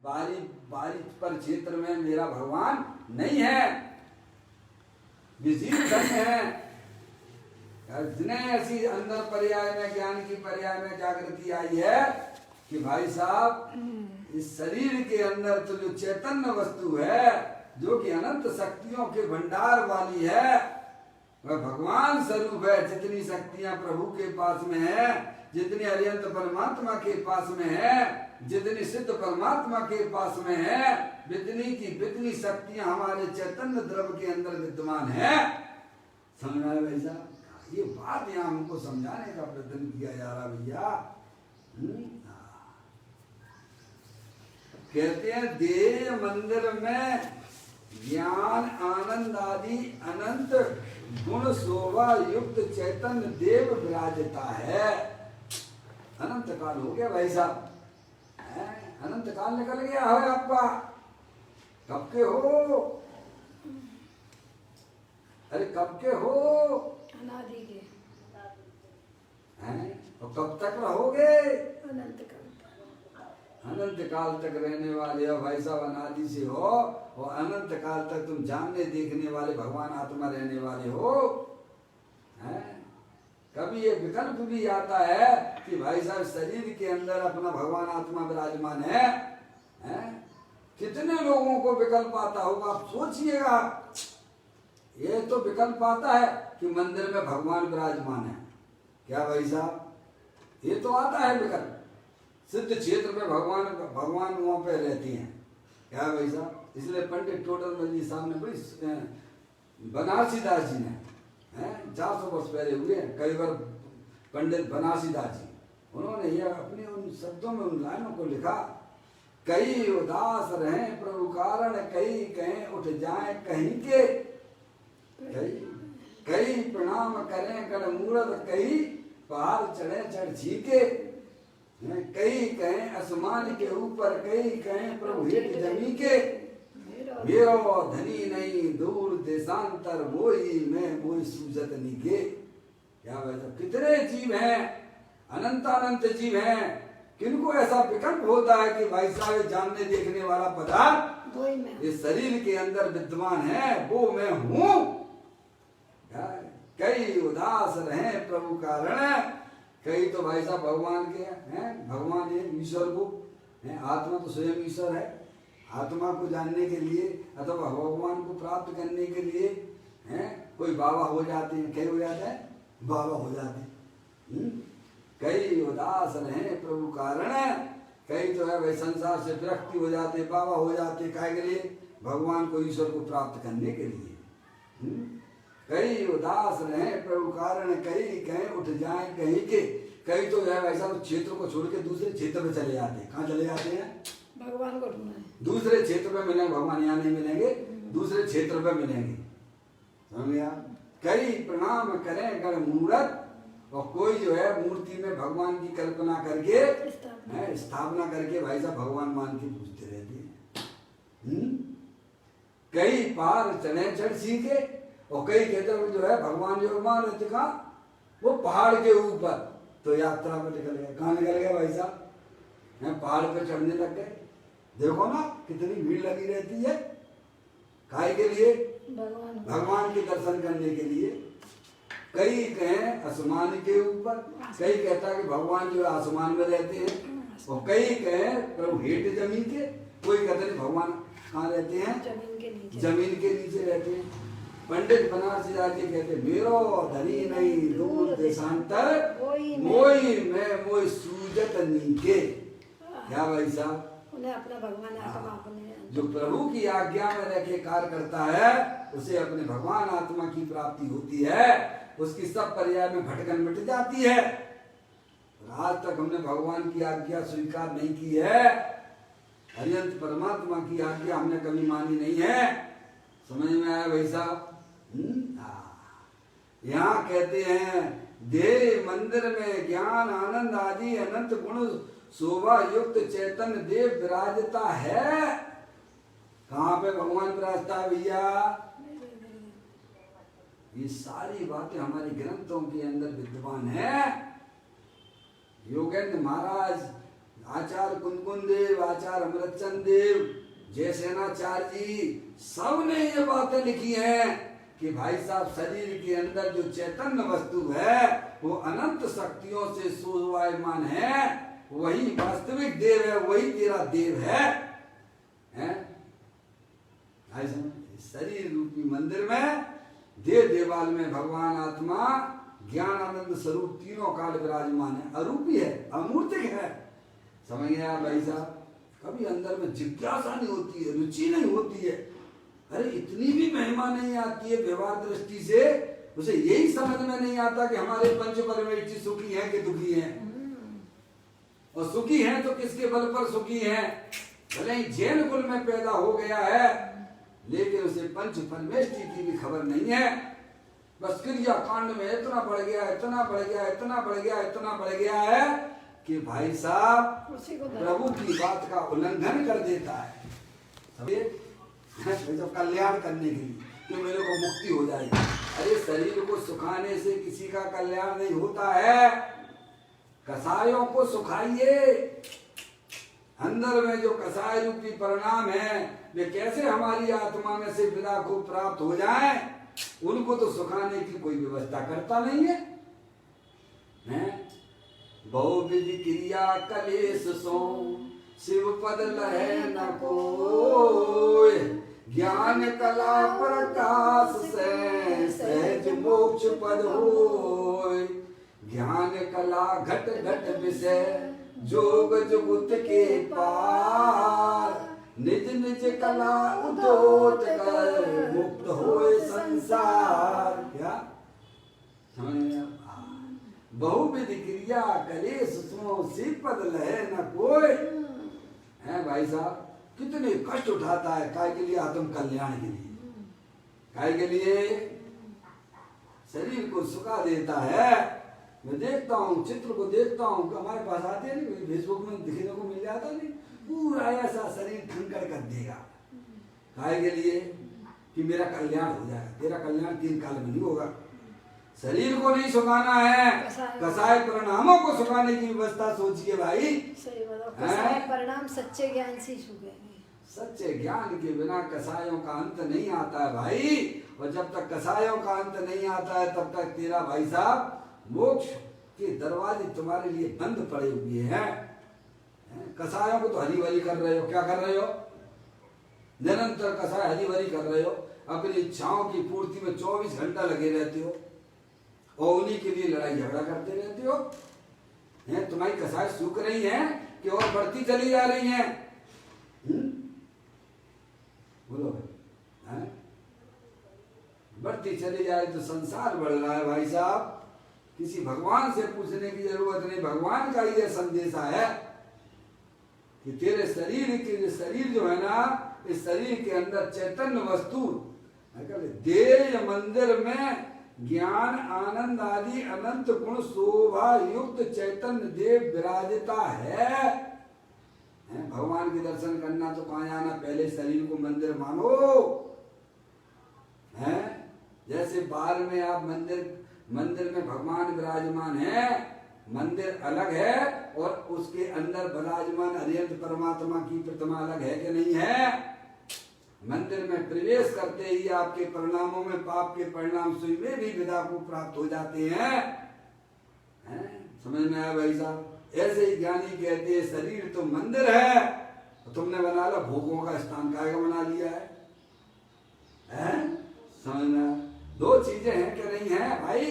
बारी बारी पर क्षेत्र में मेरा भगवान नहीं है, विजीत धन्य है। जिन्हें ऐसी अंदर पर्याय में, ज्ञान की पर्याय में जागृति आई है कि भाई साहब इस शरीर के अंदर तो जो चैतन्य वस्तु है, जो कि अनंत शक्तियों के भंडार वाली है, वह भगवान स्वरूप है। जितनी शक्तियां प्रभु के पास में है, जितनी अरिहंत परमात्मा के पास में है, जितनी सिद्ध परमात्मा के पास में है, जितनी शक्तियां हमारे चैतन्य द्रव्य के अंदर विद्यमान है। समझ आया भाई साहब? ये बात यहाँ हमको समझाने का प्रयत्न किया जा रहा भैया। कहते हैं देह मंदिर में ज्ञान आनंद आदि अनंत गुण शोभा युक्त चैतन्य देव विराजता है। अनंत काल हो गया भाई साहब, अनंत काल निकल गया है आपका। कब के हो? अरे कब के हो? अनादि के हैं? और कब तक रहोगे? अनंत काल। अनंत काल तक रहने वाले हो भाई साहब, अनादि से हो और अनंत काल तक तुम जानने देखने वाले भगवान आत्मा रहने वाले हो। हैं? कभी ये विकल्प भी आता है कि भाई साहब शरीर के अंदर अपना भगवान आत्मा विराजमान है। हैं? कितने लोगों को विकल्प आता होगा, आप सोचिएगा। ये तो विकल्प आता है कि मंदिर में भगवान विराजमान है, क्या भाई साहब? ये तो आता है विकल्प। सिद्ध क्षेत्र में भगवान वहां पे रहती हैं, क्या भाई साहब? इसलिए पंडित टोडरमल जी साहब ने बड़ी बनारसी दास जी ने 400 वर्ष पहले हुए हैं, कई बार पंडित बनारसी दास जी, उन्होंने ये अपने उन शब्दों में उन लाइनों को लिखा। कई उदास रहे प्रभु कारण, कई कहें उठ जाए कहीं के, कई प्रणाम करें कर मूर्त, कई पहाड़ चढ़े चढ़ छीके, कई कहें आसमान के ऊपर, कई कहें प्रभु हेठ जमी के, मेरो धनी नहीं दूर देशांतर, वही मैं वही सूजत निके। क्या भाई, कितने जीव हैं, अनंत अनंत जीव हैं। किनको ऐसा विकल्प होता है कि भाई साहब जानने देखने वाला पदार्थ इस शरीर के अंदर विद्यमान है, वो मैं हूं। कई उदास रहे प्रभु कारण, कई तो भाई साहब भगवान के हैं, भगवान है ईश्वर को है, आत्मा तो स्वयं ईश्वर है। आत्मा को जानने के लिए अथवा भगवान को प्राप्त करने के लिए हैं, कोई बाबा हो जाते हैं, कई हो जाते हैं, बाबा हो जाते हैं। कई उदास रहे प्रभु कारण, कई तो है भाई संसार से विरक्ति हो जाते, बाबा हो जाते, काहे के लिए? भगवान को ईश्वर को प्राप्त करने के लिए। कई उदास रहे प्रभु कारण, कई कहीं उठ जाए कहीं के, कई तो है वैसा क्षेत्र को छोड़ के दूसरे क्षेत्र में चले जाते हैं। कहाँ चले जाते हैं? भगवान को ढूंढना है। दूसरे क्षेत्र में मिलेंगे, भगवान यहाँ नहीं मिलेंगे, दूसरे क्षेत्र में मिलेंगे। समझ गया? कई प्रणाम करें कर मूर्त, और कोई जो है मूर्ति में भगवान की कल्पना करके स्थापना करके भाई साहब भगवान मान के पूछते रहते हैं। कई पार चढ़े चढ़ सीखे, और कई कहते हैं जो है भगवान जो मान रहते कहा वो पहाड़ के ऊपर, तो यात्रा पर निकल गए। कहाँ निकल गए भाई साहब? पहाड़ पे चढ़ने लग गए। देखो ना कितनी भीड़ लगी रहती है, काहे के लिए? भगवान के दर्शन करने के लिए। कई कहें आसमान के ऊपर, कई कहता है कि भगवान जो आसमान में रहते हैं, और कई कहें प्रभु हेठ जमीन के, कोई कहते हैं भगवान कहाँ रहते हैं? जमीन के नीचे रहते हैं। पंडित बनारसी दास जी कहते मेरो धनी नहीं दूर देशांतर, मोई मैं मोई सूजत नीके। क्या भाई साहब? उन्हें अपना भगवान आत्मा अपने जो प्रभु की आज्ञा में रह के कार्य करता है, उसे अपने भगवान आत्मा की प्राप्ति होती है, उसकी सब पर्याय में भटकन मिट जाती है। आज तक हमने भगवान की आज्ञा स्वीकार नहीं की है, अरिहंत परमात्मा की आज्ञा हमने कभी मानी नहीं है। समझ में आया भाई साहब? यहाँ कहते हैं देव मंदिर में ज्ञान आनंद आदि अनंत गुण शोभा युक्त चैतन्य देव विराजता है। कहाँ पे भगवान विराजता है भैया? ये सारी बातें हमारे ग्रंथों के अंदर विद्यमान है। योगेंद्र महाराज आचार्य कुंदकुंद देव, आचार्य अमृतचंद देव, जयसेनाचार्य जी, सबने ये बातें लिखी हैं कि भाई साहब शरीर के अंदर जो चैतन्य वस्तु है वो अनंत शक्तियों से शोभायमान है, वही वास्तविक देव है, वही तेरा देव है, हैं? शरीर रूपी मंदिर में देव देवाल में भगवान आत्मा ज्ञान आनंद स्वरूप तीनों काल विराजमान है, अरूपी है, अमूर्तिक है। समझ गया भाई साहब? कभी अंदर में जिज्ञासा नहीं होती है, रुचि नहीं होती है, अरे इतनी भी महिमा नहीं आती है व्यवहार दृष्टि से, उसे यही समझ में नहीं आता कि हमारे पंच परमेष्ठी सुखी हैं कि दुखी हैं, और सुखी हैं तो किसके बल पर सुखी हैं। भले ही जैन कुल में पैदा हो गया है, लेकिन उसे पंच परमेष्ठी की भी खबर नहीं है। बस क्रिया कांड में इतना बढ़ गया, इतना बढ़ गया, इतना बढ़ गया, इतना बढ़ गया है कि भाई साहब प्रभु की बात का उल्लंघन कर देता है, जब कल्याण करने के लिए कि मेरे को मुक्ति हो जाएगी। अरे शरीर को सुखाने से किसी का कल्याण नहीं होता है, कसायों को सुखाइए। अंदर में जो कसाय रूपी परिणाम है वे कैसे हमारी आत्मा में से विदा को प्राप्त हो जाएं, उनको तो सुखाने की कोई व्यवस्था करता नहीं है, बहुविधि क्रिया कलेश सो शिव पद लहे न कोय, ज्ञान कला प्रकाश से सहज मोक्ष पद होय, ज्ञान कला घट घट विषय जोग जुगुत के पार, निज निज कला उदोत कर मुक्त होए संसार। क्या बहुविधि क्रिया कलेश सो शिव पद लहे न कोय, है भाई साहब? कितने कष्ट उठाता है काय के लिए? आत्म कल्याण के लिए, काय के लिए? शरीर को सुखा देता है। मैं देखता हूँ, चित्र को देखता हूँ, हमारे पास आते हैं नहीं, फेसबुक में दिखने को मिल जाता नहीं, पूरा ऐसा शरीर ठंकर कर देगा, काय के लिए? कि मेरा कल्याण हो जाएगा। तेरा कल्याण 3 काल में नहीं होगा। शरीर को नहीं सुखाना है, कसाय परिणामों को सुखाने की व्यवस्था सोचिए भाई। सही बताओ, कसाय परिणाम सच्चे ज्ञान से सुखेंगे। सच्चे ज्ञान के बिना कसायों का अंत नहीं आता है भाई, और जब तक कसायों का अंत नहीं आता है तब तक तेरा भाई साहब मोक्ष के दरवाजे तुम्हारे लिए बंद पड़े हुए हैं। कसायों को तो हरी भरी कर रहे हो, क्या कर रहे हो? निरंतर कसाय हरी भरी कर रहे हो, अपनी इच्छाओं की पूर्ति में 24 घंटा लगे रहते हो, और उन्हीं के लिए लड़ाई झगड़ा करते रहते हो। तुम्हारी कसाय सूख रही है कि और बढ़ती चली जा रही है? बोलो भाई, बढ़ती चली जाए तो संसार बढ़ रहा है भाई साहब। किसी भगवान से पूछने की जरूरत नहीं, भगवान का ये संदेशा है कि तेरे शरीर जो है ना, इस शरीर के अंदर चैतन्य वस्तु देह मंदिर में ज्ञान आनंद आदि अनंत गुण शोभा युक्त चैतन्य देव विराजता है। भगवान के दर्शन करना तो कहाँ जाना, पहले शरीर को मंदिर मानो। है जैसे बाहर में आप मंदिर में भगवान विराजमान है, मंदिर अलग है, और उसके अंदर विराजमान अरिहंत परमात्मा की प्रतिमा अलग है कि नहीं है? मंदिर में प्रवेश करते ही आपके परिणामों में पाप के परिणाम स्वयं में भी विदा को प्राप्त हो जाते हैं। समझ में आया भाई साहब? ऐसे ही ज्ञानी कहते हैं शरीर तो मंदिर है, तो तुमने बना ला भोगों का स्थान, काय का बना लिया है? समझ में? 2 चीजें हैं कि नहीं है भाई?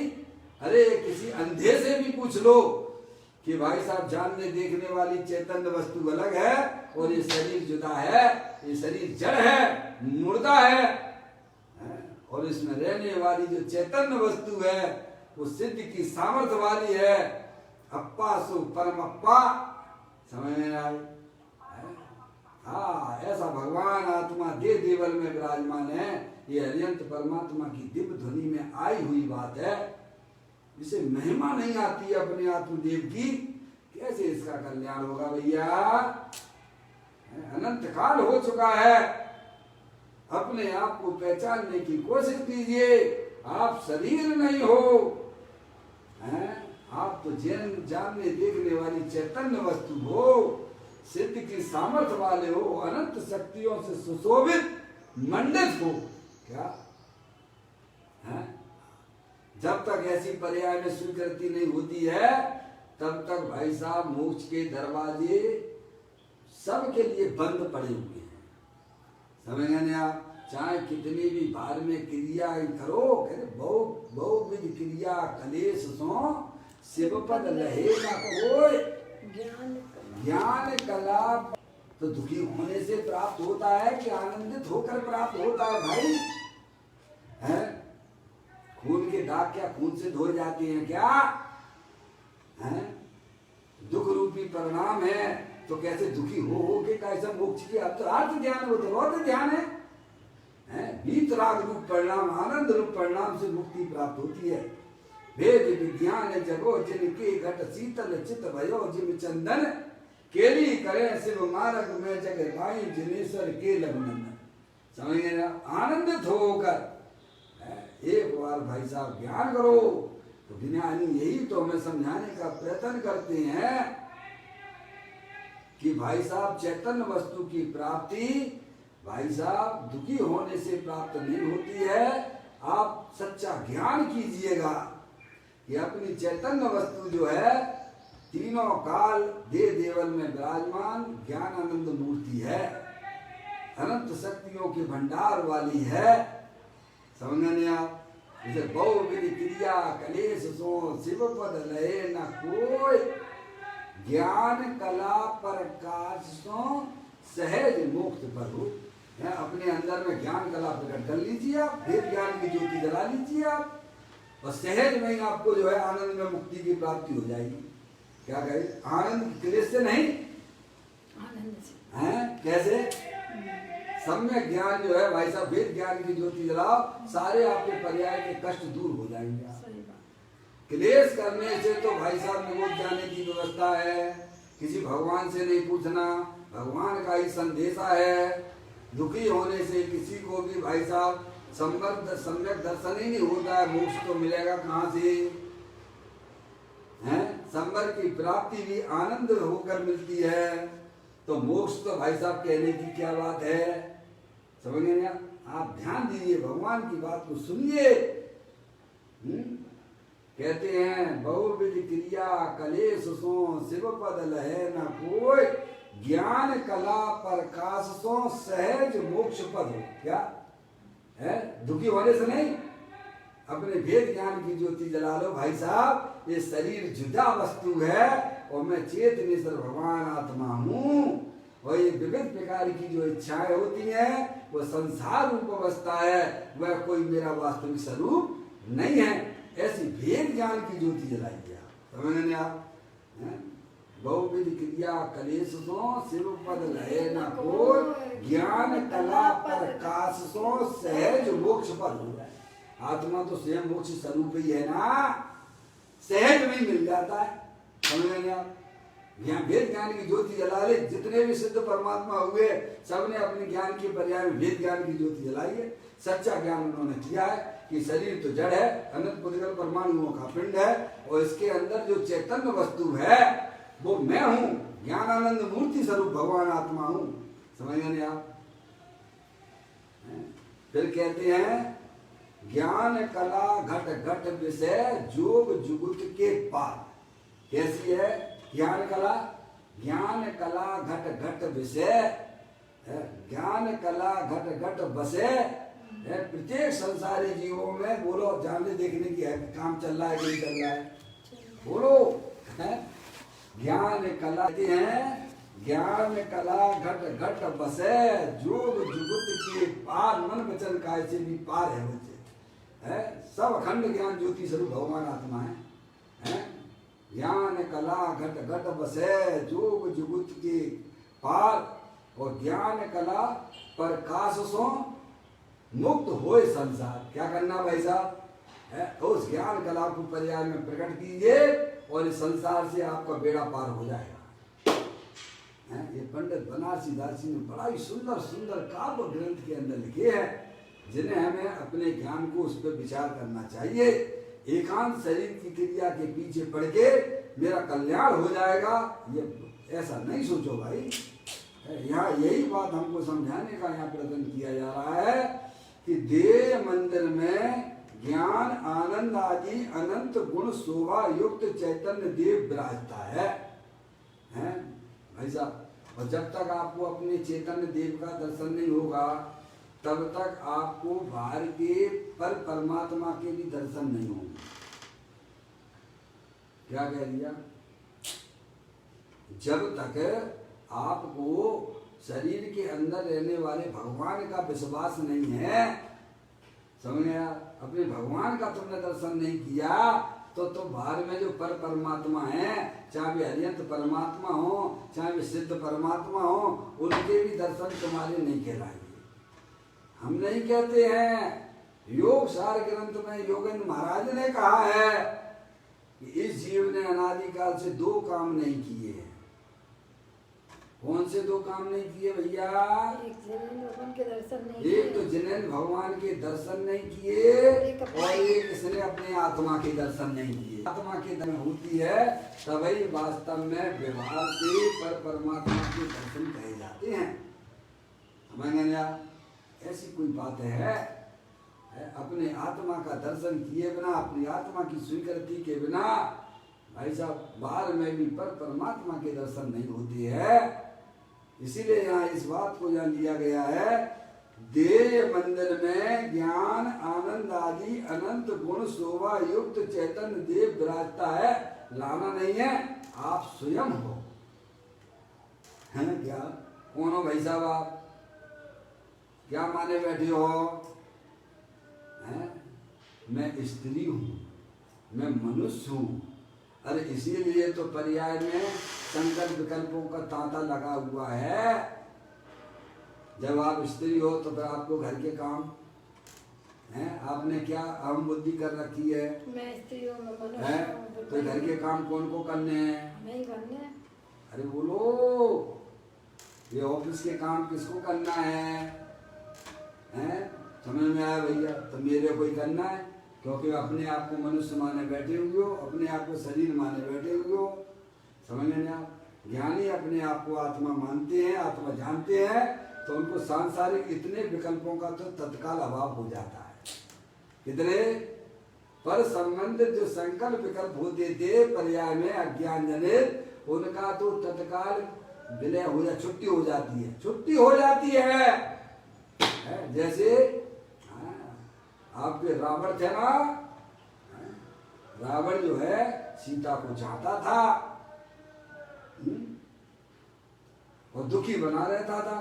अरे किसी अंधे से भी पूछ लो कि भाई साहब जानने देखने वाली चैतन्य वस्तु अलग है और ये शरीर जुदा है, ये शरीर जड़ है, मुर्दा है, और इसमें रहने वाली जो चैतन्य वस्तु है वो सिद्ध की सामर्थ्य वाली है। अप्पा सो परम अप्पा। समझ में आए? हाँ, ऐसा भगवान आत्मा देव देवल में विराजमान है। ये अरिहंत परमात्मा की दिव्य ध्वनि में आई हुई बात है। इसे महिमा नहीं आती अपने आत्मदेव की, कैसे इसका कल्याण होगा भैया? अनंत काल हो चुका है। अपने आप को पहचानने की कोशिश कीजिए। आप शरीर नहीं हो, आप तो जानने देखने वाली चैतन्य वस्तु हो। सिद्ध की सामर्थ्य वाले हो, अनंत शक्तियों से सुशोभित मंडित हो। क्या है? जब तक ऐसी पर्याय में स्वीकृति नहीं होती है तब तक भाई साहब मोक्ष के दरवाजे सबके लिए बंद पड़े हुए हैं। समझ गए आप? चाहे कितनी भी भार में क्रिया करो, कहते बहुविध क्रिया कलेश सो शिव पद लहे ना कोई। ज्ञान कला तो दुखी होने से प्राप्त होता है कि आनंदित होकर प्राप्त होता है भाई? है? खून के दाग क्या खून से धोए जाते हैं क्या? है? दुख रूपी परिणाम है तो कैसे दुखी हो के कैसे मोक्ष की अर्थ ध्यान हो तो बहुत ध्यान है। वीतराग रूप परिणाम, आनंद रूप परिणाम से मुक्ति प्राप्त होती है। वेद विज्ञान जगो जिनके घट शीतल चित भयो जिम चंदन केली करे शिव मार्ग में जग पाई जिनेश्वर के लग्नंदन। समझ गए ना? आनंदित होकर एक बार भाई साहब ज्ञान करो। तो ज्ञानी यही तो हमें समझाने का प्रयत्न करते हैं कि भाई साहब चैतन्य वस्तु की प्राप्ति भाई साहब दुखी होने से प्राप्त नहीं होती है। आप सच्चा ज्ञान कीजिएगा कि अपनी चैतन्य वस्तु जो है तीनों काल दे देवल में विराजमान ज्ञानानंद मूर्ति है, अनंत शक्तियों के भंडार वाली है। समझने आप? जैसे बहुविधि क्रिया कलेश सो शिव पद लहे न कोई। ज्ञान कला प्रकाश सो सहज मोक्ष पद। अपने अंदर में ज्ञान कला प्रकट कर लीजिए आप, वेद ज्ञान की ज्योति जला लीजिए आप, और सहज में ही आपको जो है आनंद में मुक्ति की प्राप्ति हो जाएगी। क्या कहे? आनंद क्लेश से नहीं, आनंद से। हैं? कैसे? सम्यक ज्ञान जो है भाई साहब, वेद ज्ञान की ज्योति जलाओ, सारे आपके पर्याय के कष्ट दूर हो जाएंगे। क्लेश करने से तो भाई साहब निरोध जाने की व्यवस्था है। किसी भगवान से नहीं पूछना, भगवान का ही संदेशा है। दुखी होने से किसी को भी भाई साहब सम्यक दर्शन ही नहीं होता है। मोक्ष तो मिलेगा कहाँ से? हैं? संवर की प्राप्ति भी आनंद होकर मिलती है, तो मोक्ष तो भाई साहब कहने की क्या बात है? समझ गए? आप ध्यान दीजिए, भगवान की बात को सुनिए। कहते हैं बहुविधि क्रिया कलेश सो शिव पद लहे न कोई। ज्ञान कला प्रकाश सो सहज मोक्ष पद हो। क्या है? दुखी होने से नहीं, अपने वेद ज्ञान की ज्योति जला लो भाई साहब। ये शरीर जुदा वस्तु है और मैं चेतनेश्वर भगवान आत्मा हूँ। और ये विविध प्रकार की जो इच्छाएं होती हैं वो संसार रूप अवस्था है, वह कोई मेरा वास्तविक स्वरूप नहीं है। ऐसी वेद ज्ञान की ज्योति जलाइए आप। समझ आप? बहुविधि क्रिया कलेश सो शिव पद लहे न कोई। ज्ञान कला प्रकाश सो सहज मोक्ष पद हो जाए। आत्मा तो स्वयं मोक्ष स्वरूप ही है ना, सहज में ही मिल जाता है। समझ लेंगे आप? यहाँ वेद ज्ञान की ज्योति जला ले। जितने भी सिद्ध परमात्मा हुए सबने अपने ज्ञान के पर्याय में वेद ज्ञान की ज्योति जलाई है। सच्चा ज्ञान उन्होंने किया है कि शरीर तो जड़ है, अनंत पुद्गल परमाणुओं का पिंड है, और इसके अंदर जो चैतन्य वस्तु है वो मैं हूँ, ज्ञानानंद मूर्ति स्वरूप भगवान आत्मा हूँ। समझ गए आप? फिर कहते हैं ज्ञान कला घट घट विषय जोग जुगुत के पार। कैसी है ज्ञान कला? ज्ञान कला घट घट विषय, ज्ञान कला घट घट बसे। प्रत्येक संसारी जीवों में बोलो, जानने देखने की है काम चल रहा है कि नहीं चल रहा है, बोलो। ज्ञान कला हैं, ज्ञान कला घट घट बसे जोग जुगुत के पार। मन वचन काय से भी पार है बच्चे, है सब अखंड ज्ञान ज्योति स्वरूप भगवान आत्मा है। ज्ञान कला घट घट बसे जोग जुगुत के पार, और ज्ञान कला प्रकाश सो मुक्त होए संसार। क्या करना भाई साहब? उस ज्ञान कला को पर्याय में प्रकट कीजिए और इस संसार से आपका बेड़ा पार हो जाएगा। ये पंडित बनारसी दासी ने बड़ा ही सुंदर सुंदर काव्य ग्रंथ के अंदर लिखे हैं, जिन्हें हमें अपने ज्ञान को उस पर विचार करना चाहिए। एकांत शरीर की क्रिया के पीछे पड़ के मेरा कल्याण हो जाएगा, ये ऐसा नहीं सोचो भाई। यहाँ यही बात हमको समझाने का यहाँ प्रयत्न किया जा रहा है कि देह मंदिर में ज्ञान आनंद आदि अनंत गुण शोभा युक्त चैतन्य देव विराजता है भाई साहब। और जब तक आपको अपने चैतन्य देव का दर्शन नहीं होगा तब तक आपको बाहर के पर परमात्मा के भी दर्शन नहीं होंगे। क्या कह दिया? जब तक आपको शरीर के अंदर रहने वाले भगवान का विश्वास नहीं है, समझ गया, अपने भगवान का तुमने दर्शन नहीं किया तो बाहर में जो पर परमात्मा है, चाहे वे हरियंत परमात्मा हो चाहे वे सिद्ध परमात्मा हो, उनके भी दर्शन तुम्हारे नहीं कहलाएंगे। हम नहीं कहते हैं, योग सार ग्रंथ में योगेंद्र महाराज ने कहा है कि इस जीव ने अनादिकाल से 2 काम नहीं किए हैं। कौन से 2 काम नहीं किए भैया? एक भगवान के दर्शन नहीं एक किए, तो जिन्हें भगवान के दर्शन नहीं किए और एक इसने अपने आत्मा के दर्शन नहीं किए। आत्मा के दर्शन होती है तभी वास्तव में व्यवहार से पर परमात्मा के दर्शन कहे जाते हैं। समझ गए ना? ऐसी कोई बात है अपने आत्मा का दर्शन किए बिना, अपनी आत्मा की स्वीकृति के बिना भाई साहब बाहर में भी पर परमात्मा के दर्शन नहीं होते हैं। इसीलिए यहाँ इस बात को जान लिया गया है, देह मंदिर में ज्ञान आनंद आदि अनंत गुण शोभा युक्त चैतन्य देव विराजता है। लाना नहीं है, आप स्वयं हो। है ना? क्या कौन हो भाई साहब? आप क्या माने बैठे हो? मैं स्त्री हूँ, मैं मनुष्य हूँ। अरे इसीलिए तो पर्याय में संकल्प विकल्पों का तांता लगा हुआ है। जब आप स्त्री हो तो फिर आपको घर के काम हैं, आपने क्या अहम बुद्धि कर रखी है? मैं स्त्री हूँ, मैं मनुष्य हूँ, तो घर के काम कौन को करने हैं? नहीं करने। अरे बोलो, ये ऑफिस के काम किसको करना है? समझ में आया भैया? तो मेरे को ही करना है, क्योंकि अपने आप को मनुष्य माने बैठे हुए हो, अपने आप को शरीर माने बैठे हुए हो। समझ में आप? ज्ञानी अपने आप को आत्मा मानते हैं, आत्मा जानते हैं, तो उनको सांसारिक इतने विकल्पों का तो तत्काल अभाव हो जाता है। कितने पर संबंधित जो संकल्प विकल्प होते थे पर्याय में अज्ञान जनित, उनका तो तत्काल विलय हो जा, छुट्टी हो जाती है, छुट्टी हो जाती है। जैसे आपके रावण थे ना, रावण जो है सीता को चाहता था और दुखी बना रहता था।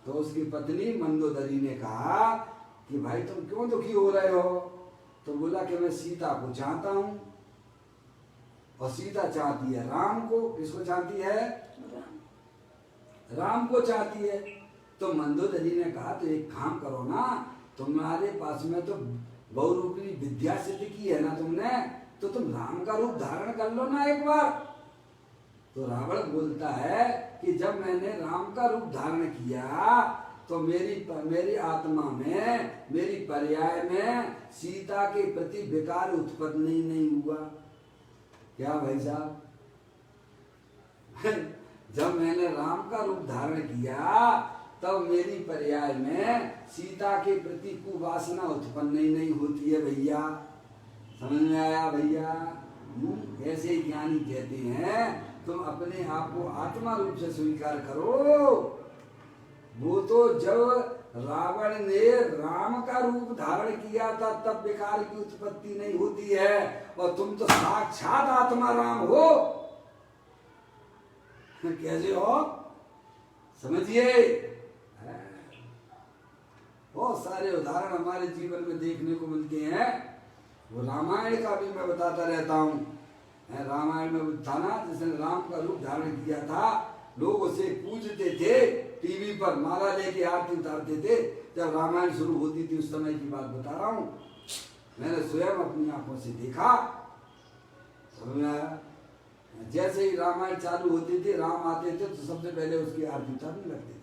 तो उसकी पत्नी मंदोदरी ने कहा कि भाई तुम क्यों दुखी हो रहे हो? तो बोला कि मैं सीता को चाहता हूं, और सीता चाहती है राम को। किसको चाहती है? राम को चाहती है। तो मंदोदरी ने कहा तो एक काम करो ना, तुम्हारे पास में तो बहुरूपी विद्या सिद्ध की है ना तुमने, तो तुम राम का रूप धारण कर लो ना एक बार। तो रावण बोलता है कि जब मैंने राम का रूप धारण किया तो मेरी आत्मा में, मेरी पर्याय में सीता के प्रति विकार उत्पन्न नहीं हुआ। क्या भाई साहब? जब मैंने राम का रूप धारण किया तब मेरी पर्याय में सीता के प्रति कुवासना उत्पन्न नहीं होती है भैया। समझ में आया भैया? ऐसे ही ज्ञानी कहते हैं तुम अपने आप को आत्मा रूप से स्वीकार करो। वो तो जब रावण ने राम का रूप धारण किया था तब विकार की उत्पत्ति नहीं होती है, और तुम तो साक्षात आत्मा राम हो। कैसे हो? समझिए, बहुत सारे उदाहरण हमारे जीवन में देखने को मिलते हैं। वो रामायण का भी मैं बताता रहता हूँ। रामायण में था ना, जिसने राम का रूप धारण किया था, लोग उसे पूजते थे, टीवी पर माला लेके आरती उतारते थे। जब रामायण शुरू होती थी उस समय की बात बता रहा हूँ, मैंने स्वयं अपनी आंखों से देखा। समझ में आया? जैसे ही रामायण चालू होती थी, राम आते थे तो सबसे पहले उसकी आरती उतारने लगते थे।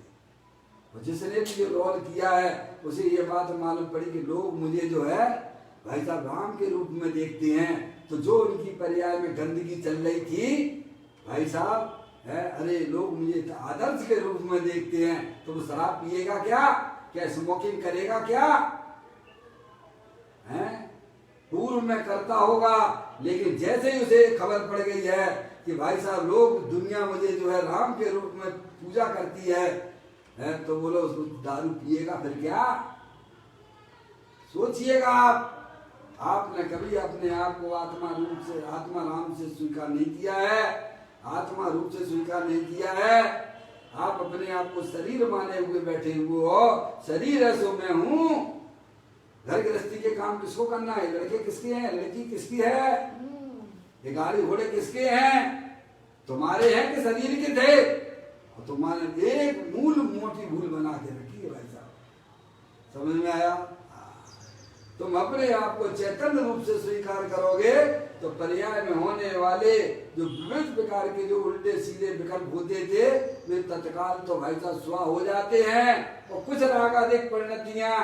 और जिसने भी ये रोल किया है उसे ये बात मालूम पड़ी कि लोग मुझे जो है भाई साहब राम के रूप में देखते हैं। तो जो उनकी पर्याय में गंदगी चल रही थी भाई साहब, है, अरे लोग मुझे आदर्श के रूप में देखते हैं, तो वो शराब पिएगा क्या, क्या स्मोकिंग करेगा क्या है? पूर्व में करता होगा, लेकिन जैसे ही उसे खबर पड़ गई है कि भाई साहब लोग दुनिया मुझे जो है राम के रूप में पूजा करती है, तो बोलो उसको दारू पिएगा फिर क्या? सोचिएगा आपने कभी अपने आप को आत्मा रूप से, आत्मा राम से स्वीकार नहीं किया है, आत्मा रूप से स्वीकार नहीं किया है। आप अपने आप को शरीर माने हुए बैठे हुए हो, शरीर है सो मैं हूं। घर गृहस्थी के काम किसको करना है? लड़के किसके हैं, लड़की किसकी है, ये गाड़ी घोड़े किसके हैं? तुम्हारे हैं कि शरीर के थे? और तुम्हारे एक मूल मोटी भूल बना के रखी है भाई साहब, समझ में आया? तुम अपने आप को चैतन्य रूप से स्वीकार करोगे तो पर्याय में होने वाले जो विविध प्रकार के जो उल्टे सीधे विकल्प होते थे वे तत्काल तो भाई साहब स्वा हो जाते हैं, और कुछ रागाधिक परिणतियां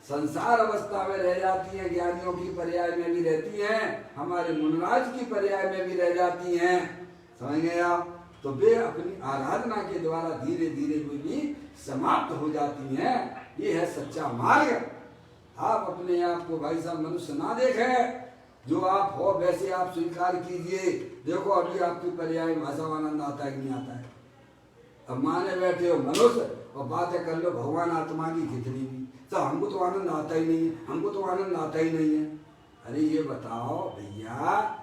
संसार अवस्था में रह जाती हैं, ज्ञानियों की पर्याय में भी रहती हैं, हमारे मुनराज की पर्याय में भी रह जाती हैं, समझ गए आप? तो वे अपनी आराधना के द्वारा धीरे धीरे भी समाप्त हो जाती हैं। ये है सच्चा मार्ग। आप अपने आप को भाई साहब मनुष्य ना देखें, जो आप हो वैसे आप स्वीकार कीजिए। देखो अभी आपकी पर्याय भाषा में आनंद आता है कि नहीं आता है? अब माने बैठे हो मनुष्य और बातें कर लो भगवान आत्मा की कितनी भी, तो हमको तो आनंद आता ही नहीं है, हमको तो आनंद आता ही नहीं है। अरे ये बताओ भैया,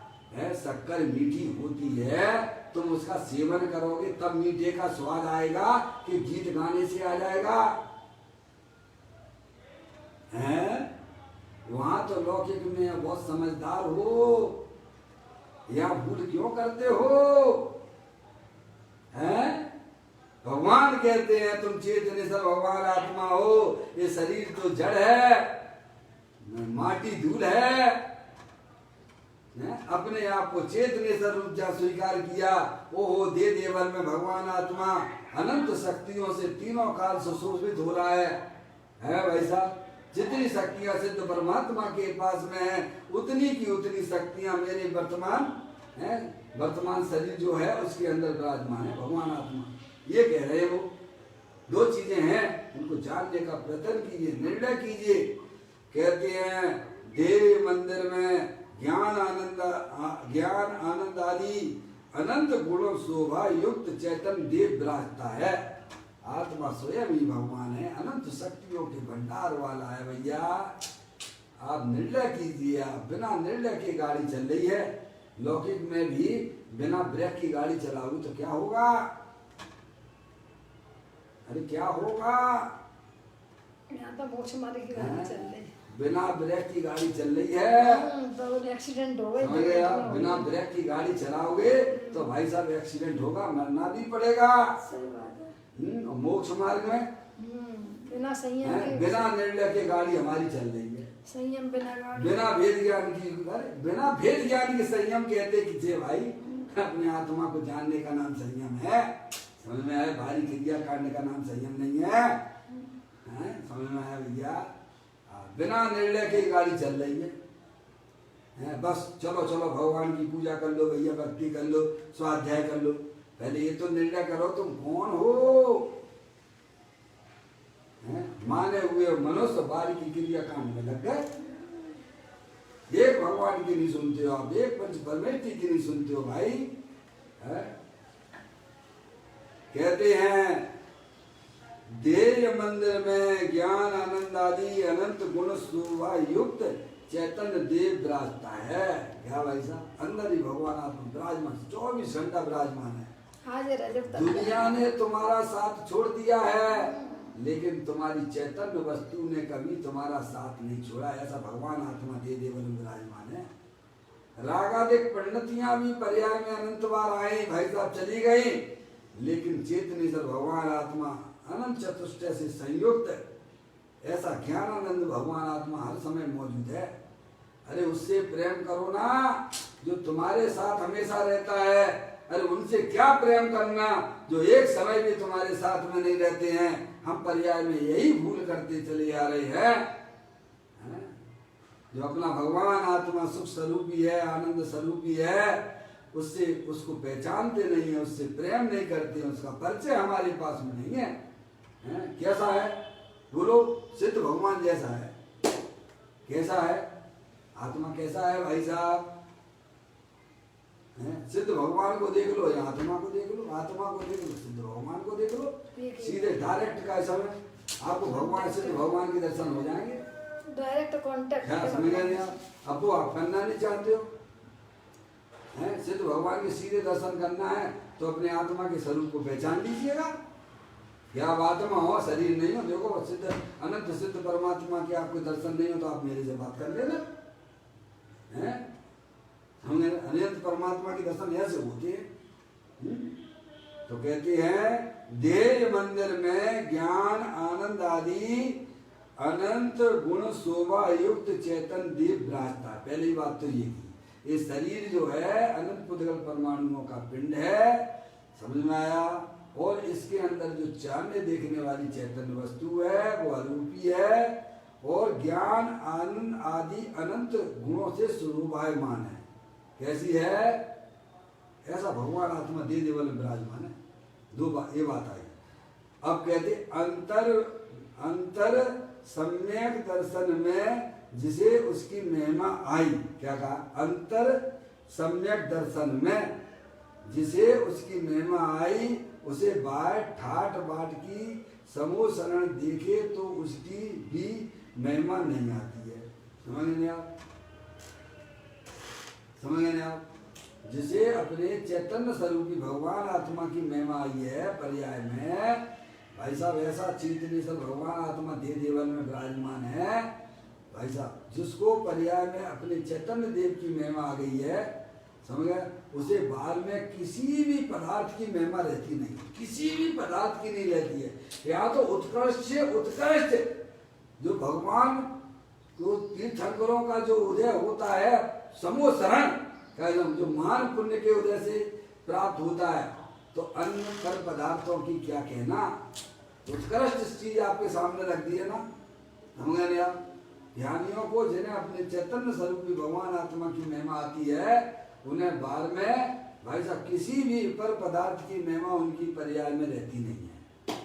शक्कर मीठी होती है, तुम उसका सेवन करोगे तब मीठे का स्वाद आएगा कि गीत गाने से आ जाएगा? हैं? वहां तो लौकिक में बहुत समझदार हो, या भूल क्यों करते हो? हैं? भगवान कहते हैं तुम चेतन सब भगवान आत्मा हो, ये शरीर तो जड़ है, माटी धूल है। अपने आप को चेतने स्वरूप जा स्वीकार किया, ओहो दे देवर में भगवान आत्मा अनंत शक्तियों से तीनों काल सुशोभित हो रहा है भाई साहब। जितनी शक्तियां सिद्ध परमात्मा के पास में है, उतनी की उतनी शक्तियां मेरे वर्तमान शरीर जो है उसके अंदर विराजमान है भगवान आत्मा। ये कह रहे हैं वो। दो चीजें हैं, उनको जानने का प्रयत्न कीजिए, निर्णय कीजिए। कहते हैं देव मंदिर में ज्ञान आनंद आदि अनंत गुणों शोभा युक्त चैतन्य देव विराजता है। आत्मा स्वयं ही भगवान है, अनंत शक्तियों के भंडार वाला है भैया। आप निर्णय कीजिए। आप बिना निर्णय की गाड़ी चल रही है, लौकिक में भी बिना ब्रेक की गाड़ी चलाओगे तो क्या होगा? अरे क्या होगा? यहाँ तो मोक्ष मार्ग की गाड़ी चल रही है, बिना ब्रेक की गाड़ी चल रही है तो एक्सीडेंट हो गए। बिना ब्रेक की गाड़ी चलाओगे तो भाई साहब एक्सीडेंट होगा, मरना भी पड़ेगा। सही बात है। मोक्ष मार्ग में बिना संयम के, बिना निर्णय के गाड़ी हमारी चल रही है। संयम बिना गाड़ी, बिना भेद ज्ञान की, बिना भेद ज्ञान के संयम कहते किसे भाई? अपने आत्मा को जानने का नाम संयम है। समझ में आया? भारी क्रिया काटने का नाम संयम नहीं है। समझ में आया भैया? बिना निर्णय की गाड़ी चल रही है। बस चलो चलो भगवान की पूजा कर लो भैया, भक्ति कर लो, स्वाध्याय कर लो। पहले ये तो निर्णय करो तुम कौन हो। माने हुए मनुष्य बारी की क्रिया काम में लग गए। एक भगवान की नहीं सुनते हो आप, एक पंच परमेष्ठी की नहीं सुनते हो भाई। कहते हैं देव मंदिर में ज्ञान आनंद आदि अनंत गुण शोभा युक्त चैतन्य देव विराजता है। क्या भाई साहब? अंदर ही भगवान आत्मा विराजमान, 24 घंटा विराजमान है। दुनिया ने तुम्हारा साथ छोड़ दिया है, लेकिन तुम्हारी चैतन्य वस्तु ने कभी तुम्हारा साथ नहीं छोड़ा। ऐसा भगवान आत्मा दे देव विराजमान है। रागाधिक परिणतियां भी पर्याय में अनंत बार आए भाई साहब, चली गई, लेकिन चेतनेश्वर भगवान आत्मा अनंत चतुष्टय से संयुक्त ऐसा ज्ञानानंद भगवान आत्मा हर समय मौजूद है। अरे उससे प्रेम करो ना जो तुम्हारे साथ हमेशा रहता है। अरे उनसे क्या प्रेम करना जो एक समय भी तुम्हारे साथ में नहीं रहते हैं। हम पर्याय में यही भूल करते चले आ रहे हैं। जो अपना भगवान आत्मा सुख स्वरूपी है, आनंद स्वरूपी है, उससे उसको पहचानते नहीं है, उससे प्रेम नहीं करते हैं, उसका परिचय हमारे पास में नहीं है, हैं? कैसा है बोलो? सिद्ध भगवान जैसा है। कैसा है? आत्मा कैसा है भाई साहब? सिद्ध भगवान को देख लो या आत्मा को देख लो, आत्मा को देख लो, सिद्ध भगवान को देख लो, सीधे डायरेक्ट का समय आपको भगवान सिद्ध भगवान के दर्शन हो जाएंगे। डायरेक्ट कांटेक्ट समझ गए आप? अब वो आप करना नहीं चाहते हो, हैं? सिद्ध भगवान के सीधे दर्शन करना है तो अपने आत्मा के स्वरूप को पहचान लीजिएगा। क्या आप आत्मा हो, शरीर नहीं हो? देखो सिद्ध अनंत सिद्ध परमात्मा के आपको दर्शन नहीं हो तो आप मेरे से बात कर लेना, हैं? हमने अनंत परमात्मा के दर्शन ऐसे होते हैं। तो कहते हैं देह मंदिर में ज्ञान आनंद आदि अनंत गुण शोभा युक्त चेतन देव विराजता। पहली बात तो ये की, ये शरीर जो है अनंत पुद्गल परमाणुओं का पिंड है, समझ में आया? और इसके अंदर जो चांद देखने वाली चैतन्य वस्तु है वो अरूपी है और ज्ञान आनंद आदि अनंत गुणों से शोभायमान है। कैसी है? ऐसा भगवान आत्मा दे देवल में विराजमान है। ये बात आई। अब कहते अंतर सम्यक दर्शन में जिसे उसकी महिमा आई। क्या कहा? अंतर सम्यक दर्शन में जिसे उसकी महिमा आई, उसे बाय ठाट बाट की समूह शरण देखे तो उसकी भी महिमा नहीं आती है। समझ नहीं आप? समझ गए आप? जिसे अपने चैतन्य स्वरूपी भगवान आत्मा की महिमा आई है पर्याय में, भाई साहब ऐसा चैतन्य भगवान आत्मा देव देवल में विराजमान है भाई साहब, जिसको पर्याय में अपने चैतन्य देव की महिमा आ गई है, समझ गए? उसे बाहर में किसी भी पदार्थ की महिमा रहती नहीं, किसी भी पदार्थ की नहीं रहती है। यहाँ तो उत्कृष्ट से उत्कृष्ट जो भगवान तो तीर्थंकरों का जो उदय होता है समूह शरण का, जो महान पुण्य के उदय से प्राप्त होता है, तो अन्य पर पदार्थों की क्या कहना। उत्कृष्ट चीज आपके सामने रख दी है ना, समझ गए आप? ध्यानियों को जिन्हें अपने चैतन्य स्वरूपी भगवान आत्मा की महिमा आती है, उन्हें बाहर में भाई साहब किसी भी पर पदार्थ की महिमा उनकी पर्याय में रहती नहीं है।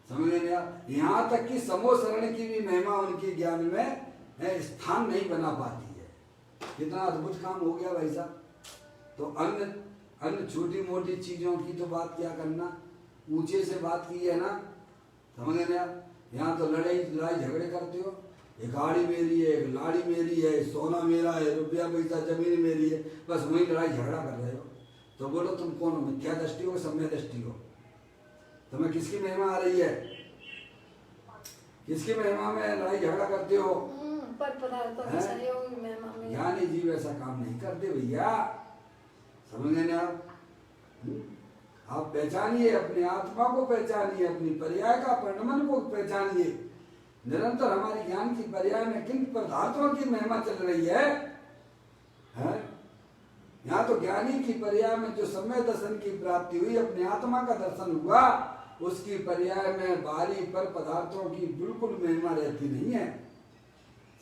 समझ गए आप? यहाँ तक कि समूह शरण की भी महिमा उनके ज्ञान में स्थान नहीं बना पाती है। कितना अद्भुत काम हो गया भाई साहब। तो अन्य छोटी मोटी चीजों की तो बात क्या करना, ऊंचे से बात की है ना, समझ गए आप? यहाँ तो लड़ाई झगड़े करते हो, एक गाड़ी मेरी है, एक लाड़ी मेरी है, सोना मेरा है, रुपया पैसा जमीन मेरी है, बस वही लड़ाई झगड़ा कर रहे हो। तो बोलो तुम कौन हो? मिथ्या दृष्टि हो, सम्य दृष्टि हो? तुम्हें किसकी महिमा आ रही है? किसकी महिमा में लड़ाई झगड़ा करते हो? पर पदार्थों की सहयोग की महिमा में। ज्ञानी जीव ऐसा काम नहीं करते भैया, समझ गए ना आप? आप पहचानिए, अपनी आत्मा को पहचानिए, अपनी पर्याय का परिणमन को पहचानिए। निरंतर हमारे ज्ञान की पर्याय में किन पदार्थों की महिमा चल रही है? यहाँ तो ज्ञानी की पर्याय में जो सम्यक दर्शन की प्राप्ति हुई, अपने आत्मा का दर्शन हुआ, उसकी पर्याय में बाहरी पर पदार्थों की बिल्कुल महिमा रहती नहीं है।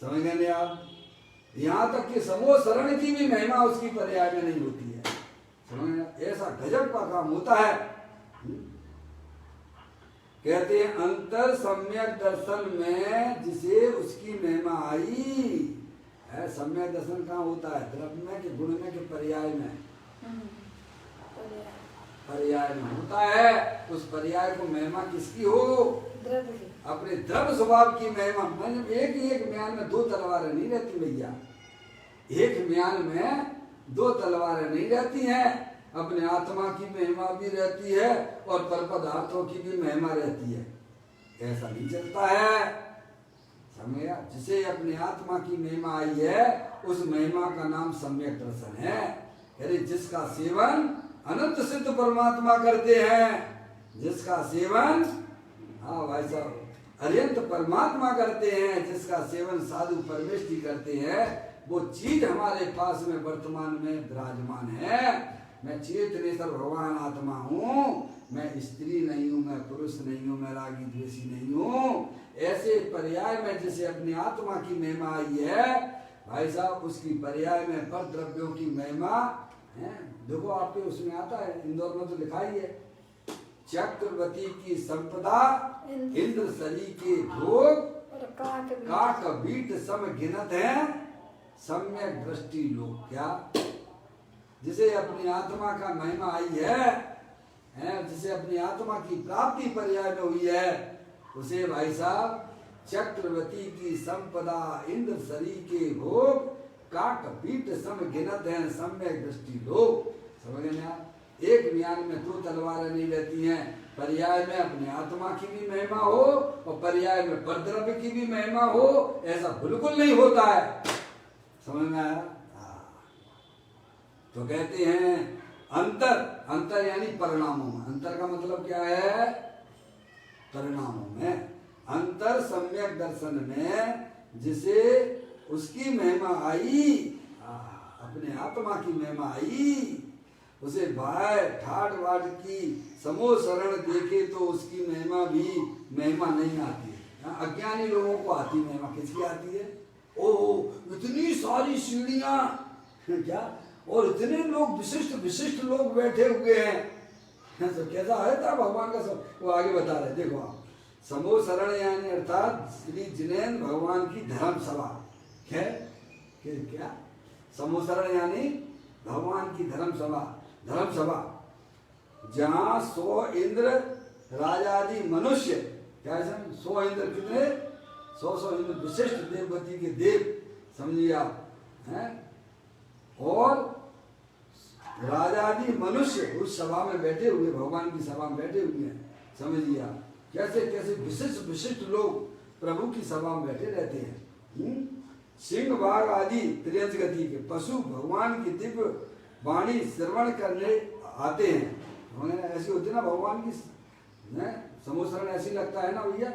समझ गए आप? यहाँ तक कि समूह शरण की भी महिमा उसकी पर्याय में नहीं होती है। समझ गए? ऐसा गजब का काम होता है। कहते हैं अंतर सम्यक दर्शन में जिसे उसकी महिमा आई है। सम्यक दर्शन कहाँ होता है? द्रव्य में कि गुण में कि पर्याय में? पर्याय में होता है। उस पर्याय को महिमा किसकी हो? अपने द्रव्य स्वभाव की महिमा। मतलब एक ही एक म्यान में दो तलवारें नहीं रहती भैया, एक म्यान में दो तलवारें नहीं रहती हैं। अपने आत्मा की महिमा भी रहती है और पर पदार्थों की भी महिमा रहती है। ऐसा नहीं चलता है, समझा? जिसे अपने आत्मा की महिमा आई है, उस महिमा का नाम सम्यक दर्शन है। यानी जिसका सेवन अनंत सिद्ध परमात्मा करते हैं, जिसका सेवन, हाँ भाई साहब, अनंत परमात्मा करते हैं, जिसका सेवन साधु परमेष्ठी करते हैं, वो चीज हमारे पास में वर्तमान में विराजमान है। मैं चेतनेश्वर भगवान आत्मा हूँ, मैं स्त्री नहीं हूँ, मैं पुरुष नहीं हूँ, मैं रागी द्वेषी नहीं हूँ। ऐसे पर्याय में जिसे अपनी आत्मा की महिमा आई है भाई साहब, उसकी पर्याय में पर द्रव्यों की महिमा है देखो आपके उसमें आता है, इंदौर में तो लिखा ही है, चक्रवर्ती की संपदा इंद्र सरी के भोग और काक बीट सम गिनत है सम्यक दृष्टि लोग। क्या? जिसे अपनी आत्मा का महिमा आई है, जिसे अपनी आत्मा की प्राप्ति पर्याय में हुई है, उसे भाई साहब चक्रवर्ती की संपदा इंद्र सरी के भोग काक पीठ सम गिनत है सम्यक दृष्टि लोग। समझ गए ना? एक म्यान में दो तलवारें नहीं रहती हैं, पर्याय में अपनी आत्मा की भी महिमा हो और पर्याय में परद्रव्य की भी महिमा हो, ऐसा बिल्कुल नहीं होता है। समझ में आया? तो कहते हैं अंतर, अंतर यानी परिणामों में। अंतर का मतलब क्या है? परिणामों में अंतर सम्यक दर्शन में जिसे उसकी महिमा आई, अपने आत्मा की महिमा आई, उसे भाई ठाट बाट की समो शरण देखे तो उसकी महिमा भी महिमा नहीं आती है। अज्ञानी लोगों को आती महिमा, किसकी आती है? ओह इतनी सारी सीढ़ियां क्या, और इतने लोग विशिष्ट विशिष्ट लोग बैठे हुए हैं, तो कैसा है था भगवान का सब वो आगे बता रहे। देखो आप, समो शरण यानी अर्थात श्री जिनेन्द्र भगवान की धर्म सभा है। क्या? समो शरण यानी भगवान की धर्म सभा, धर्म सभा जहाँ 100 इंद्र राजादि मनुष्य, क्या है? 100 इंद्र कितने? 100 इंद्र विशिष्ट देवगति के देव, समझिए आप हैं, और राजादि मनुष्य उस सभा में बैठे हुए, भगवान की सभा में बैठे हुए हैं। समझिए आप कैसे कैसे विशिष्ट विशिष्ट लोग प्रभु की सभा में बैठे रहते हैं। सिंह बाघ आदि त्रियंश गति के पशु भगवान की दिव्य वाणी श्रवण करने आते हैं। ऐसी होती है ना भगवान की समूह शरण, ऐसी लगता है ना भैया,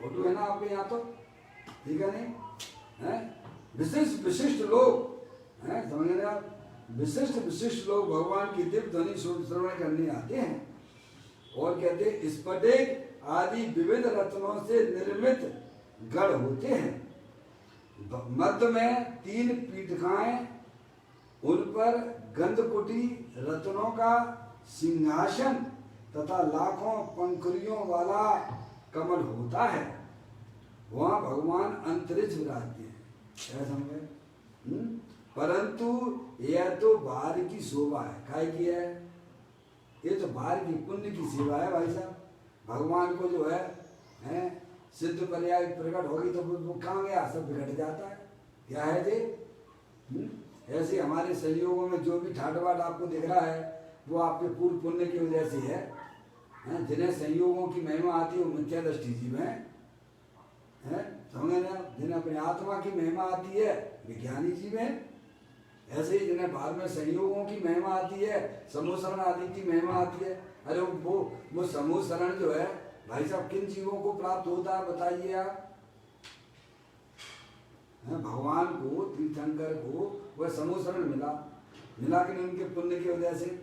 फोटो है ना आपके यहाँ, तो ठीक है नहीं है? विशिष्ट विशिष्ट लोग हैं, समझ रहे आप? विशिष्ट विशिष्ट लोग भगवान की दिव्य ध्वनि श्रवण करने आते हैं। और कहते हैं स्फटिक आदि विविध रत्नों से निर्मित गढ़ होते हैं, मध्य में 3 पीठिकाएं, उन पर गंधकुटी रत्नों का सिंहासन तथा लाखों पंखुड़ियों वाला कमल होता है। वहाँ भगवान अंतरिक्ष विराजते हैं, क्या समझे? परंतु यह तो बाहर की शोभा है। काय की है? ये तो बाहर की पुण्य की सेवा है भाई साहब। भगवान को जो है सिद्ध पर्याय प्रकट होगी तो वो कहाँ गया? सब बिगड़ जाता है। क्या है जी? ऐसे हमारे संयोगों में जो भी ठाटबाट आपको दिख रहा है वो आपके पूर्व पुण्य की वजह से है। जिन्हें संयोगों की महिमा आती है वो मिथ्या दृष्टि जीव है, समझे ना? जिन्हें अपनी आत्मा की महिमा आती है विज्ञानी जीव है। ऐसे ही जिन्हें बाद में संयोगों की महिमा आती है, समूह शरण आदि की महिमा आती है। अरे वो समूह शरण जो है भाई साहब किन जीवों को प्राप्त होता है बताइए आप? भगवान को, तीर्थंकर को वह समूह शरण मिला कि नहीं उनके पुण्य की वजह से।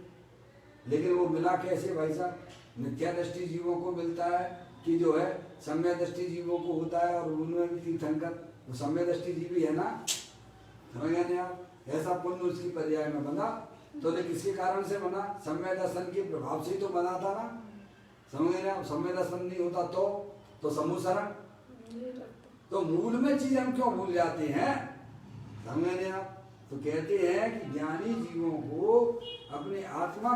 लेकिन वो मिला कैसे भाई साहब? मिथ्या दृष्टि जीवों को मिलता है कि जो है सम्य दृष्टि जीवों को होता है, और उनमें भी तीर्थंकर वो सम्य दृष्टि जीव ही है ना, समझ गए आप? ऐसा पुण्य उसकी पर्याय में बना, तो किसके कारण से बना? सम्य दर्शन के प्रभाव से ही तो बना था ना, समझ गए आप? सम्य दर्शन नहीं होता तो समूह शरण, तो मूल में चीज हम क्यों भूल जाते हैं? समझ गए आप? तो कहते हैं कि ज्ञानी जीवों को अपनी आत्मा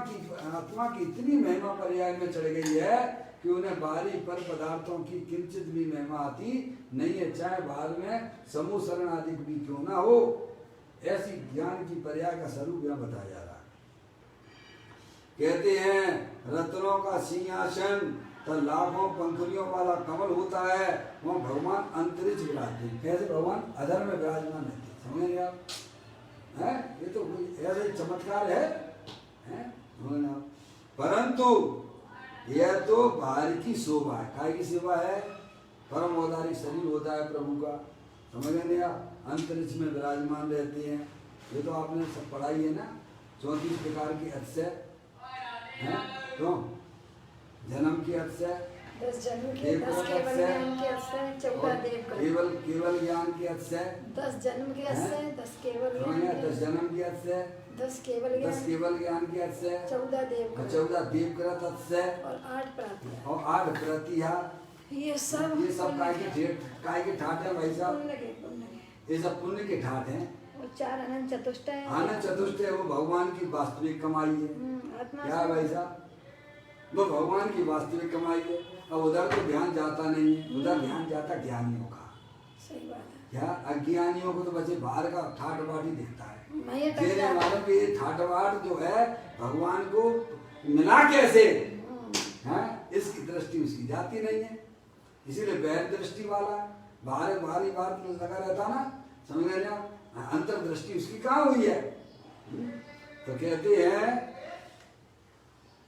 की इतनी महिमा पर्याय में चढ़ गई है कि उन्हें बाहरी पर पदार्थों की किंचित भी महिमा आती नहीं है, चाहे बाद में समूह शरण आदि भी क्यों ना हो। ऐसी ज्ञान की पर्याय का स्वरूप यहां बताया जा रहा है। कहते हैं रत्नों का सिंहासन तो लाखों पंखुड़ियों वाला कमल होता है, वहाँ भगवान अंतरिक्ष विराजते हैं। कैसे? भगवान अधर में विराजमान रहते हैं, समझ रहे आप? ये तो ऐसे चमत्कार है, परंतु यह तो बाहर की शोभा है। काय की सेवा है? परम औदारिक शरीर होता है प्रभु का, समझ नहीं आप? अंतरिक्ष में विराजमान रहते हैं। ये तो आपने सब पढ़ाई है ना, 34 प्रकार की अतिशय हैं, क्यों? जन्म की अतिशय, 10 जन्म के 10 केवल ज्ञान के अतिशय, 14 देव केवल केवल ज्ञान के अर्थ से 10 जन्म के अर्थ से, 10 केवल ज्ञान के 10 जन्म के अर्थ से, 10 केवल 10 ज्ञान, केवल ज्ञान के अर्थ से, 14 देव का 14 देव कृत अर्थ से और 8 प्रातिहा। और 8 प्रतिहा। ये सब काय के ठाट है भाई साहब, पुण्य के ये सब पुण्य के ठाट हैं। और 4 अनंत चतुष्टय है। आनंद चतुष्ट है, वो भगवान की वास्तविक कमाई है। आत्मा क्या है भाई साहब, वो भगवान की वास्तविक कमाई है। अब उधर तो ध्यान जाता नहीं है, उधर ध्यान जाता ज्ञानियों का। सही बात है। क्या अज्ञानियों को तो बच्चे बाहर का ठाट बाट ही देखता है। मैं ये टक तेरे जाता- मालूम कि ये ठाट बाट जो है भगवान को मिला कैसे है, इसकी दृष्टि उसकी जाती नहीं है। इसीलिए बैर दृष्टि वाला बाहर बाहरी बात लगा रहता ना, समझ गए ना, अंतर्दृष्टि उसकी कहाँ हुई है। तो कहते हैं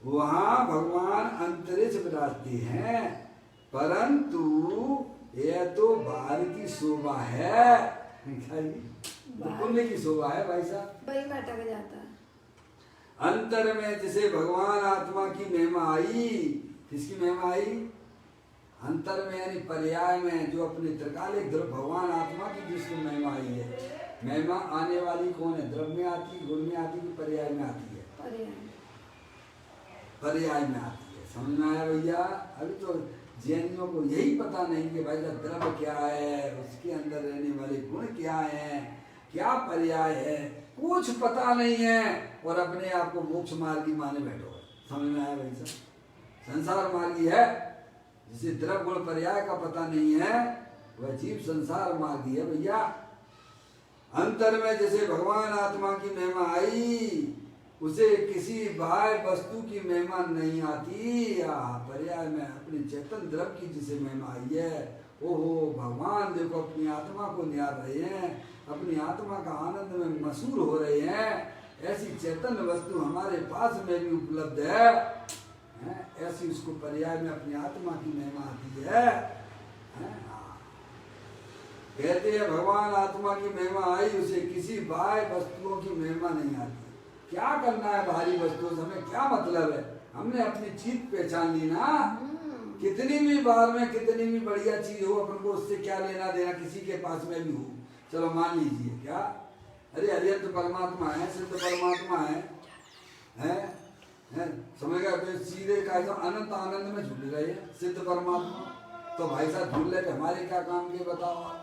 वहां भगवान अंतरिक्ष विराजते हैं, परंतु यह तो बाहर की शोभा है। तो पुण्य की शोभा है भाई साहब। वही में अटक जाता है। अंतर में जिसे भगवान आत्मा की महिमा आई, किसकी महिमा आई? अंतर में यानी पर्याय में, जो अपने त्रिकालिक द्रव्य भगवान आत्मा की जिसको महिमा आई है। महिमा आने वाली कौन है? द्रव्य में आती, गुण में आती, कि पर्याय में आती है? पर्याय में आती है। समझ में आया भैया? अभी तो जैनियों को यही पता नहीं कि भाई द्रव्य क्या है, उसके अंदर रहने वाले गुण क्या है, क्या पर्याय है, कुछ पता नहीं है, और अपने आप को मोक्ष मार्गी माने बैठो। समझ में आया भाई साहब? संसार मार्गी है, जिसे द्रव्य गुण पर्याय का पता नहीं है, वह जीव संसार मार्गी है भैया। अंतर में जैसे भगवान आत्मा की महिमा आई, उसे किसी बाह्य वस्तु की महिमा नहीं आती। या पर्याय में अपने चेतन द्रव्य की जिसे महिमा आई है, ओहो भगवान देखो अपनी आत्मा को निहार रहे हैं, अपनी आत्मा का आनंद में मशहूर हो रहे हैं। ऐसी चेतन वस्तु हमारे पास में भी उपलब्ध है, ऐसी उसको पर्याय में अपनी आत्मा की महिमा आती है। कहते हैं भगवान आत्मा की महिमा आई, उसे किसी बाह्य वस्तुओं की महिमा नहीं आती। क्या करना है बाहरी वस्तुओं से, हमें क्या मतलब है? हमने अपनी चीज पहचान ली ना। कितनी भी बार में कितनी भी बढ़िया चीज हो, अपन को उससे क्या लेना देना, किसी के पास में भी हो। चलो मान लीजिए क्या, अरे अरिहंत परमात्मा है, सिद्ध परमात्मा है? समझ गया? तो सीधे का अनंत आनंद में झूल रहे हैं सिद्ध परमात्मा। तो भाई साहब झूल रहे, हमारे क्या काम के बताओ?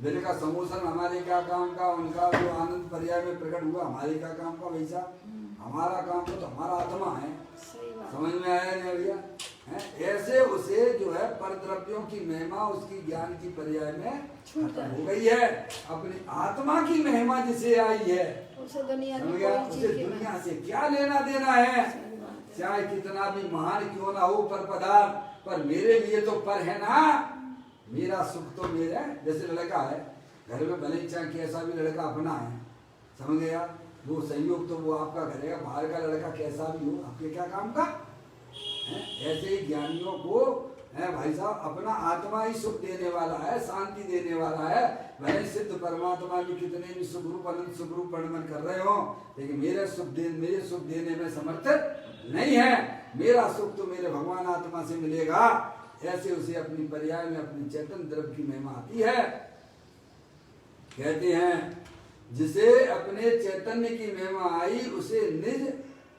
मेरे का समोसन हमारे क्या काम का, उनका जो आनंद पर्याय में प्रकट हुआ हमारे क्या काम का भाई साहब? हमारा काम तो हमारा आत्मा है। समझ में आया नहीं भैया? ऐसे उसे जो है परद्रव्यों की महिमा उसकी ज्ञान की पर्याय में हो गई है। अपनी आत्मा की महिमा जिसे आई है, उसे दुनिया से क्या लेना देना है। चाहे कितना भी महान क्यों ना हो पर पदार्थ, पर मेरे लिए तो पर है ना। मेरा सुख तो मेरा है। जैसे लड़का है घर में, भले चाहे कैसा भी लड़का अपना है, समझ गया, वो सहयोग तो वो आपका करेगा। बाहर का लड़का कैसा भी हो, आपके क्या काम का है? ऐसे ही ज्ञानियों को है भाई साहब, अपना आत्मा ही सुख देने वाला है, शांति देने वाला है। भले सिद्ध परमात्मा भी कितने भी सुख रूप अनंत सुख रूप वर्णन कर रहे हो, लेकिन मेरे सुख देने में समर्थ नहीं है। मेरा सुख तो मेरे भगवान आत्मा से मिलेगा। ऐसे उसे अपनी पर्याय में अपनी चेतन द्रव्य की महिमा आती है। कहते हैं जिसे अपने चैतन्य की महिमा आई, उसे निज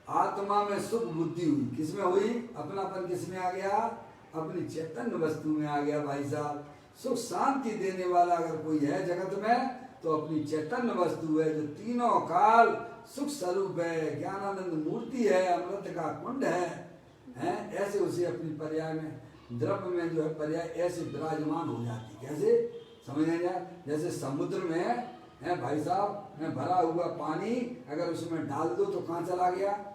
आत्मा में सुख बुद्धि हुई। किसमें हुई? अपनापन किसमें आ गया? अपनी चैतन्य वस्तु में आ गया भाई साहब। सुख शांति देने वाला अगर कोई है जगत में, तो अपनी चैतन्य वस्तु है, जो तीनों काल सुख स्वरूप है, ज्ञानानंद मूर्ति है, अमृत का कुंड है। ऐसे उसे अपनी पर्याय में द्रव्य में जो है पर्याय ऐसे विराजमान हो जाती। कैसे समझ नहीं आया? जैसे समुद्र में है भाई साहब, भरा हुआ पानी अगर उसमें डाल दो तो कहाँ चला गया?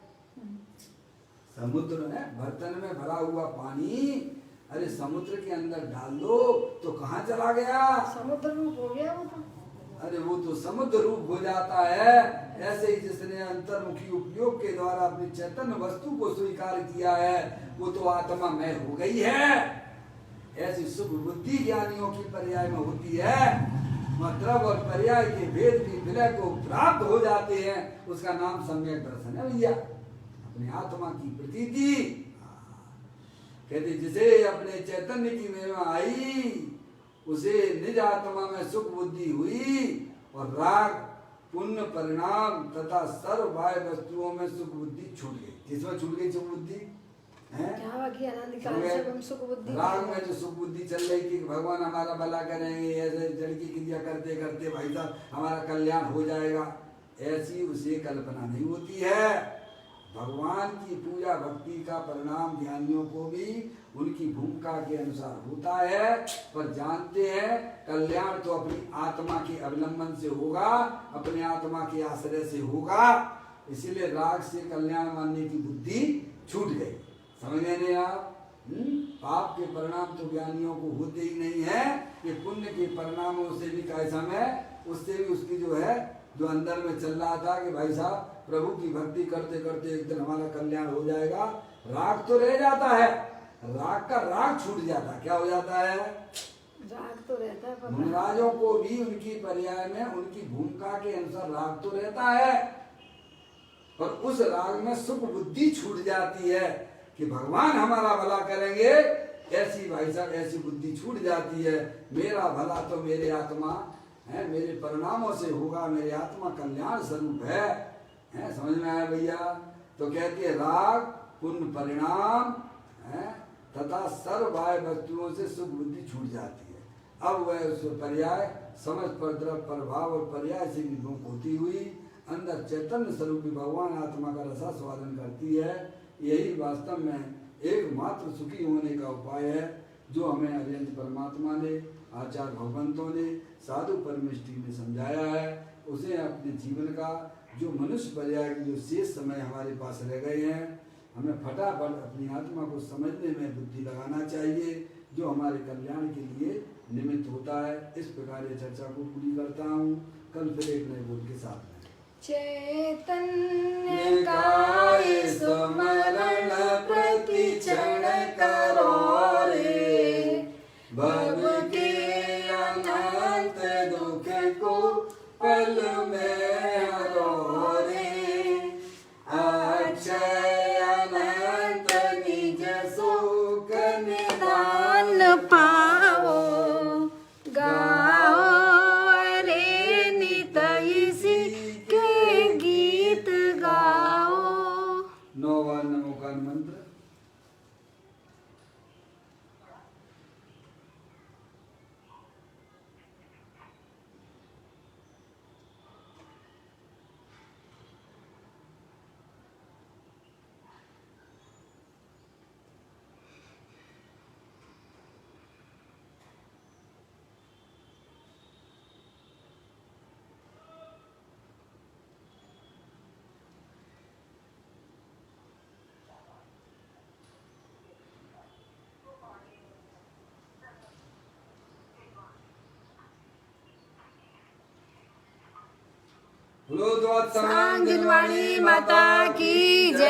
समुद्र में बर्तन में भरा हुआ पानी, अरे समुद्र के अंदर डाल दो तो कहाँ चला गया? समुद्र रूप हो गया वो तो। अरे वो तो समुद्र रूप हो जाता है। ऐसे ही जिसने अंतर्मुखी उपयोग के द्वारा अपनी चैतन्य वस्तु को स्वीकार किया है, वो तो आत्मा में हो गई है। ऐसी सुख बुद्धि ज्ञानियों की पर्याय में होती है। मतलब और पर्याय के भेद की विलय को प्राप्त हो जाते हैं, उसका नाम सम्यक दर्शन है भैया। अपनी आत्मा की प्रतीति कहते, जिसे अपने चैतन्य की महिमा आई, उसे निज आत्मा में सुख बुद्धि हुई और राग पुण्य परिणाम तथा सर्व बाह्य वस्तुओं में सुख बुद्धि छूट गई। किसमें छूट गई सुख बुद्धि है? यहाँ की आनंद काल से हम सुख बुद्धि राग में जो सुख बुद्धि चल रही थी कि भगवान हमारा भला करेंगे, ऐसे जड़ की क्रिया करते करते भाई साहब हमारा कल्याण हो जाएगा, ऐसी उसे कल्पना नहीं होती है। भगवान की पूजा भक्ति का परिणाम ध्यानियों को भी उनकी भूमिका के अनुसार होता है, पर जानते हैं कल्याण तो अपनी आत्मा के अवलंबन से होगा, अपने आत्मा के आश्रय से होगा। इसीलिए राग से कल्याण मानने की बुद्धि छूट गई। समझ गए नहीं आप? पाप के परिणाम तो ज्ञानियों को होते ही नहीं है, कि पुण्य के परिणामों से भी कैसा है, उससे भी उसकी जो है जो अंदर में चल रहा था कि भाई साहब प्रभु की भक्ति करते करते एक दिन हमारा कल्याण हो जाएगा, राग तो रह जाता है, राग का राग छूट जाता है। क्या हो जाता है? राग तो रहता है, पर मुनिराजों को भी उनकी पर्याय में उनकी भूमिका के अनुसार राग तो रहता है, पर उस राग में सुख बुद्धि छूट जाती है कि भगवान हमारा भला करेंगे, ऐसी भाई साहब ऐसी बुद्धि छूट जाती है। मेरा भला तो मेरे आत्मा है, मेरे परिणामों से होगा, मेरे आत्मा कल्याण स्वरूप है। समझ में आया भैया? तो कहती है राग पुण्य परिणाम है तथा सर्व बाह्य वस्तुओं से सुख बुद्धि छूट जाती है। अब वह उस पर्याय समझ पर द्रव प्रभाव और पर्याय से विमुख होती हुई अंदर चैतन्य स्वरूपी भगवान आत्मा का रसास्वादन करती है। यही वास्तव में एकमात्र सुखी होने का उपाय है, जो हमें अरिहंत परमात्मा ने, आचार्य भगवंतों ने, साधु परमेष्ठी ने समझाया है। उसे अपने जीवन का जो मनुष्य पर्याय की जो शेष समय हमारे पास रह गए हैं, हमें फटाफट अपनी आत्मा को समझने में बुद्धि लगाना चाहिए, जो हमारे कल्याण के लिए निमित्त होता है। इस प्रकार ये चर्चा को पूरी करता हूँ। कल फिर एक नए बोल के साथ में चैतन्य काय स्मरण प्रति क्षण करो रे, भव के अनंत दुख को पल में हरो रे, अक्षय अनंत निज सुख निदान पाओ, गाओ रे नित इसी के गीत गाओ। 9 बार नमो का मंत्र। बोलो द्वाद सांगवाणी माता की जय।